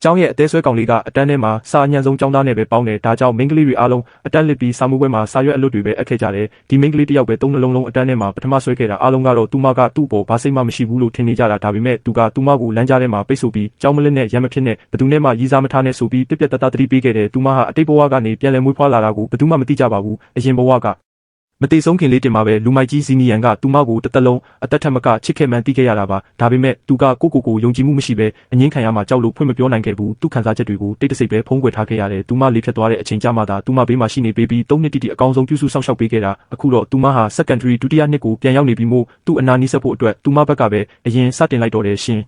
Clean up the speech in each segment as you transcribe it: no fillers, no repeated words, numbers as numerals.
ကျောင်းရဲ့အသေးဆွဲကောင်လေးကအတန်းထဲမှာစာအညံဆုံးကျောင်းသားနဲ့ပဲပေါင်းတယ်ဒါကြောင့်မိန်းကလေးတွေအားလုံးအတန်းလစ်ပြီးစာမှုပွဲမှာစာရွက်အလွတ်တွေပဲအပ်ခဲ့ကြတယ်ဒီမိန်းကလေးတယောက်ပဲသုံးနှလုံးလုံးအတန်းထဲမှာပထမဆွဲခဲ့တာအားလုံးကတော့သူမကသူ့ပေါ်ဘာစိတ်မှမရှိဘူးလို့ထင်နေကြတာဒါပေမဲ့သူကသူမကိုလမ်းကြားထဲမှာပိတ်ဆို့ပြီးကျောင်းမလစ်နဲ့ရံမဖြစ်နဲ့ဘယ်သူနဲ့မှရီးစားမထားနဲ့ဆိုပြီးပြက်ပြက်တတသတိပေးခဲ့တယ်သူမဟာအတိတ်ဘဝကနေပြန်လည်မွေးဖွားလာတာကိုဘယ်သူမှမသိကြပါဘူးအရင်ဘဝကမတိဆုံးခင်လေးတင်မှာပဲလူမိုက်ကြီးဇီနီယန်ကသူမကိုတစ်သက်လုံးအသက်ထက်မကချစ်ခဲ့မှန်းသိခဲ့ရတာပါဒါပေမဲ့သူကကိုယုံကြည်မှုမရှိပဲအငင်းခံရမှကြောက်လို့ဖွင့်မပြောနိုင်ခဲ့ဘူးသူခံစားချက်တွေကိုတိတ်တဆိတ်ပဲဖုံးကွယ်ထားခဲ့ရတယ်သူမလေးဖြတ်သွားတဲ့အချိန်ကြာမှသာသူမဘေးမှာရှိနေပေးပြီး3နှစ်တိတိအကောင်းဆုံးပြုစုစောင့်ရှောက်ပေးခဲ့တာအခုတော့သူမဟာ secondary ဒုတိယနှစ်ကိုပြန်ရောက်နေပြီမို့သူ့အနာနီးစပ်ဖို့အတွက်သူမဘက်ကပဲအရင်စတင်လိုက်တော့တယ်ရှင်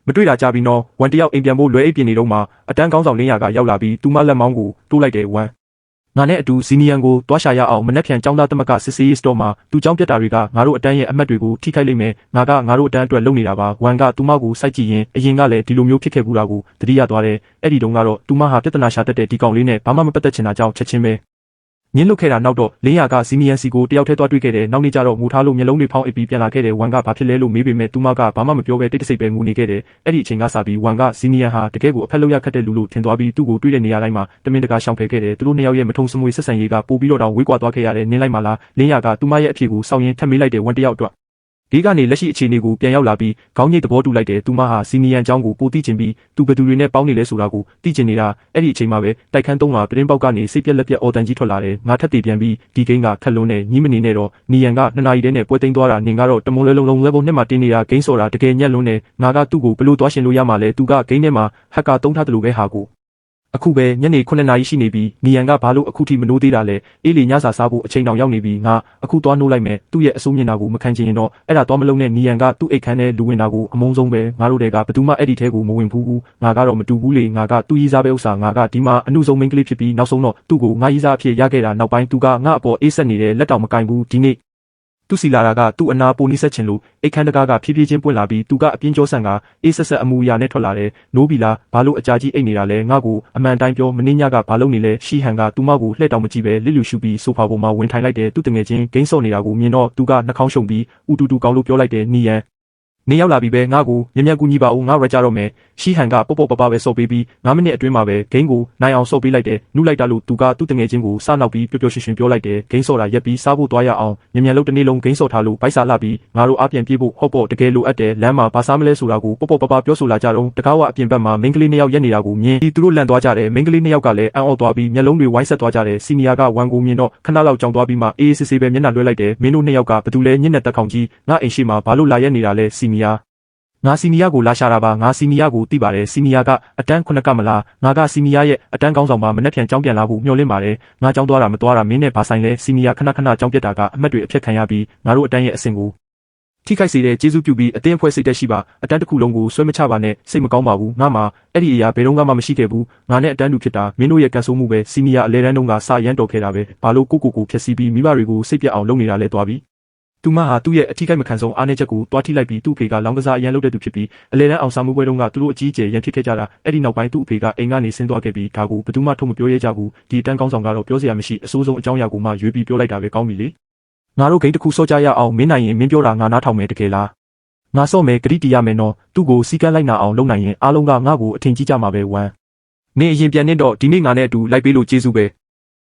မတွေ့တာကြပြီးတော့ဝန်တယောက်အိမ်ပြန်ဖို့လွယ်အိပ်ပြင်နေတော့မှအတန်းကောင်းဆောင်လင်းရကရောက်လာပြီးသူမလက်မောင်းကိုတိုးလိုက်တယ်ဝန်ငါနဲ့အတူဇီနီယန်ကိုတွားရှာရအောင်မနှက်ဖြန်ចောင်းသားသမက်ကစစ်စေးစတော့မှာသူចောင်းပြတ်တာတွေကငါတို့အတန်းရဲ့အမတ်တွေကိုထိခိုက်လိမ့်မယ်ငါတို့အတန်းအတွက်လုပ်နေတာပါဝန်ကသူမကိုစိုက်ကြည့်ရင်အရင်ကလည်းဒီလိုမျိုးဖြစ်ခဲ့ဘူးတာကိုသတိရသွားတယ်အဲ့ဒီတုန်းကတော့သူမဟာပြဿနာရှာတတ်တဲ့ဒီကောင်လေးနဲ့ဘာမှမပတ်သက်ချင်တာကြောင့်ချက်ချင်းပဲညင်းလွတ်ခဲ့တာနောက်တော့လင်းရကဇီနီယန်စီကိုတယောက်တည်းသွားတွေ့ခဲ့တယ်နောက်နေ့ကျတော့ငိုထားလို့မျက်လုံးတွေဖောင်းအိပ်ပြီးပြန်လာခဲ့တယ်ဝန်ကဘာဖြစ်လဲလို့မေးပေမဲ့သူမကဘာမှမပြောဘဲတိတ်တဆိတ်ပဲငိုနေခဲ့တယ်အဲ့ဒီအချိန်ကစပြီးဝန်ကဇီနီယန်ဟာတကယ်ကိုအဖက်လောက်ရခတ်တဲ့လူလို့ထင်သွားပြီးသူ့ကိုတွေ့တဲ့နေရာတိုင်းမှာတမင်တကာရှောင်ဖယ်ခဲ့တယ်သူတို့နှစ်ယောက်ရဲ့မထုံစမွေဆက်ဆံရေးကပိုပြီးတော့ဝေးကွာသွားခဲ့ရတယ်နင်းလိုက်မှလားလင်းရကသူမရဲ့အဖြစ်ကိုစောင့်ရင်ထပ်မေးလိုက်တယ်ဝန်တယောက်အတွက်ဒီကနေလက်ရှိအခြေအနေကိုပြန်ရောက်လာပြီးခေါင်းညိတ်သဘောတူလိုက်တယ်သူမဟာစီနီယန်အကြောင်းကိုပိုသိချင်ပြီးသူဘယ်သူတွေနဲ့ပေါင်းနေလဲဆိုတာကိုသိချင်နေတာအဲ့ဒီအချိန်မှာပဲတိုက်ခန်းသုံးကပြတင်းပေါက်ကနေစိတ်ပြက်လက်ပြက်အော်တန်ကြီးထွက်လာတယ်ငါထက်တည်ပြန်ပြီးဒီကိန်းကခက်လွန်းနဲ့ညီးမနေနဲ့တော့နီယန်က2နာရီတည်းနဲ့ပွဲသိမ်းသွားတာနင်ကတော့တမုံလဲလုံး level 2မှာတင်းနေတာဂိမ်းစော်တာတကယ်ညက်လွန်းနဲ့ငါကသူ့ကိုဘယ်လိုသွားရှင်လို့ရမှာလဲသူကဂိမ်းထဲမှာဟက်ကသုံးထားတယ်လို့ပဲဟာကိုအခုပဲညနေ9နာရီရှိနေပြီနီယန်ကဘာလို့အခုထိမနိုးသေးတာလဲအေးလေညစာစားဖို့အချိန်တောင်ရောက်နေပြီငါအခုသွားနိုးလိုက်မယ်သူ့ရဲ့အစိုးမျက်နှာကိုမခံချင်ရင်တော့အဲ့ဒါသွားမလုံးနဲ့နီယန်ကသူ့အိတ်ခမ်းထဲလူဝင်တာကိုအမုန်းဆုံးပဲငါတို့တွေကဘယ်သူမှအဲ့ဒီထဲကိုမဝင်ဘူးငါကတော့မတူဘူးလေငါကသူ့ရီးစားပဲဥစ္စာငါကဒီမှာအမှုဆုံးမိန်းကလေးဖြစ်ပြီးနောက်ဆုံးတော့သူ့ကိုငါရီးစားအဖြစ်ရခဲ့တာနောက်ပိုင်းသူကငါအပေါ်အေးဆက်နေတယ်လက်တောင်မကင်ဘူးဒီနေ့သူစီလာတာကသူ့အနာပိုနီးဆက်ချင်လို့အိတ်ခမ်းတကားကဖြည်းဖြည်းချင်းပွင့်လာပြီးသူကအပြင်းကြောဆန်ကအေးဆက်အမူအရာနဲ့ထွက်လာတယ်နိုးပြီလားဘာလို့အကြာကြီးအိတ်နေတာလဲငါ့ကိုအမှန်တိုင်းပြောမင်းညကဘာလုပ်နေလဲရှီဟန်ကသူမကိုလှည့်တောင်မကြည့်ပဲလစ်လူရှူပြီးဆိုဖာပေါ်မှာဝင်ထိုင်လိုက်တယ်သူ့တငယ်ချင်းဂိမ်းဆော့နေတာကိုမြင်တော့သူကနှာခေါင်းရှုံပြီးဥတူကောင်းလို့ပြောလိုက်တယ်နီယန်နေရောက်လာပြီပဲငါ့ကိုမြန်မြန်ကူညီပါဦးငါရကြတော့မယ်ရှီဟန်ကပေါ့ပပပဲဆော့ပေးပြီး9မိနစ်အတွင်းမှာပဲဂိမ်းကိုနိုင်အောင်ဆော့ပေးလိုက်တယ်နုလိုက်တာလို့သူကသူ့တငယ်ချင်းကိုစနောက်ပြီးပျော်ပျော်ရွှင်ရွှင်ပြောလိုက်တယ်ဂိမ်းဆော့တာရက်ပြီးစားဖို့သွားရအောင်မြန်မြန်လို့တနေ့လုံးဂိမ်းဆော့ထားလို့ဗိုက်စာလှပြီးငါတို့အပြင်ပြေးဖို့ဟုတ်ပေါ့တကယ်လိုအပ်တယ်လမ်းမှာဘာစားမလဲဆိုတာကိုပေါ့ပပပြောဆိုလာကြတော့တကားဝအပြင်ဘက်မှာမိန်းကလေး2ယောက်ရက်နေတာကိုမြင်သူတို့လန့်သွားကြတယ်မိန်းကလေး2ယောက်ကလည်းအံ့ဩသွားပြီးမျက်လုံးတွေဝိုင်းဆက်သွားကြတယ်စီနီယာကဝန်ကိုမြင်တော့ခဏလောက်ကြောင်သွားပြီးမှအေးစစ်ပဲမျက်နှာလွှဲလိုက်တယ်မင်းတို့2ယောက်ကဘသူလဲညစ်နေတက်ခေါင်ကြီးငါအိမ်ရှိမှာဘာလို့လာရက်နေတာလဲစီနီယာငါစီနီယာကိုလာရှာတာပါငါစီနီယာကိုသိပါတယ်စီနီယာကအတန်း9ကမလားငါကစီနီယာရဲ့အတန်းကောင်းဆောင်ပါမနှက်ဖြန်ကြောင်းပြန်လာဖို့မျှော်လင့်ပါတယ်ငါကြောင်းသွားတာမသွားတာမင်းနဲ့ဘာဆိုင်လဲစီနီယာခဏကြောင်းပြတ်တာကအမတ်တွေအဖြစ်ခံရပြီးငါတို့အတန်းရဲ့အဆင့်ကိုထိခိုက်စေတဲ့ကျေးဇူးပြုပြီးအတင်းအဖွဲ့စိတ်တက်ရှိပါအတန်းတစ်ခုလုံးကိုဆွဲမချပါနဲ့စိတ်မကောင်းပါဘူးငါမှအဲ့ဒီအရာဘယ်တော့မှမရှိခဲ့ဘူးငါနဲ့အတန်းတူဖြစ်တာမင်းတို့ရဲ့ကန်ဆိုးမှုပဲစီနီယာအလဲတန်းတုန်းကစရမ်းတော်ခဲ့တာပဲဘာလို့ကိုဖြက်စီးပြီးမိဘတွေကိုစိတ်ပြတ်အောင်လုပ်နေတာလဲသွားပြီးသူမဟာသူ့ရဲ့အထီးကိမခံဆုံးအားနည်းချက်ကိုတွားထိလိုက်ပြီးသူ့အဖေကလောင်းကစားအရန်လုပ်တဲ့သူဖြစ်ပြီးအလဲတန်းအောင်စားမှုပွဲတုန်းကသူတို့အကြီးအကျယ်ရန်ဖြစ်ခဲ့ကြတာအဲ့ဒီနောက်ပိုင်းသူ့အဖေကအိမ်ကနေဆင်းသွားခဲ့ပြီးဒါကိုဘယ်သူမှထုတ်မပြောရဲကြဘူးဒီအတန်းကောင်းဆောင်ကတော့ပြောစရာမရှိအဆိုးဆုံးအကြောင်းအရာကိုမှရွေးပြီးပြောလိုက်တာပဲကောင်းပြီလေငါတို့ဂိမ်းတစ်ခုစော့ကြရအောင်မင်းနိုင်ရင်မင်းပြောတာငါနားထောင်မယ်တကယ်လားငါစော့မယ်ဂရိတီရမယ်နော်သူ့ကိုစီကန်းလိုက်နာအောင်လုပ်နိုင်ရင်အားလုံးကငါ့ကိုအထင်ကြီးကြမှာပဲဝမ်းနေအရင်ပြန်နေတော့ဒီနေ့ငါနဲ့အတူလိုက်ပေးလို့ကျေးဇူးပဲ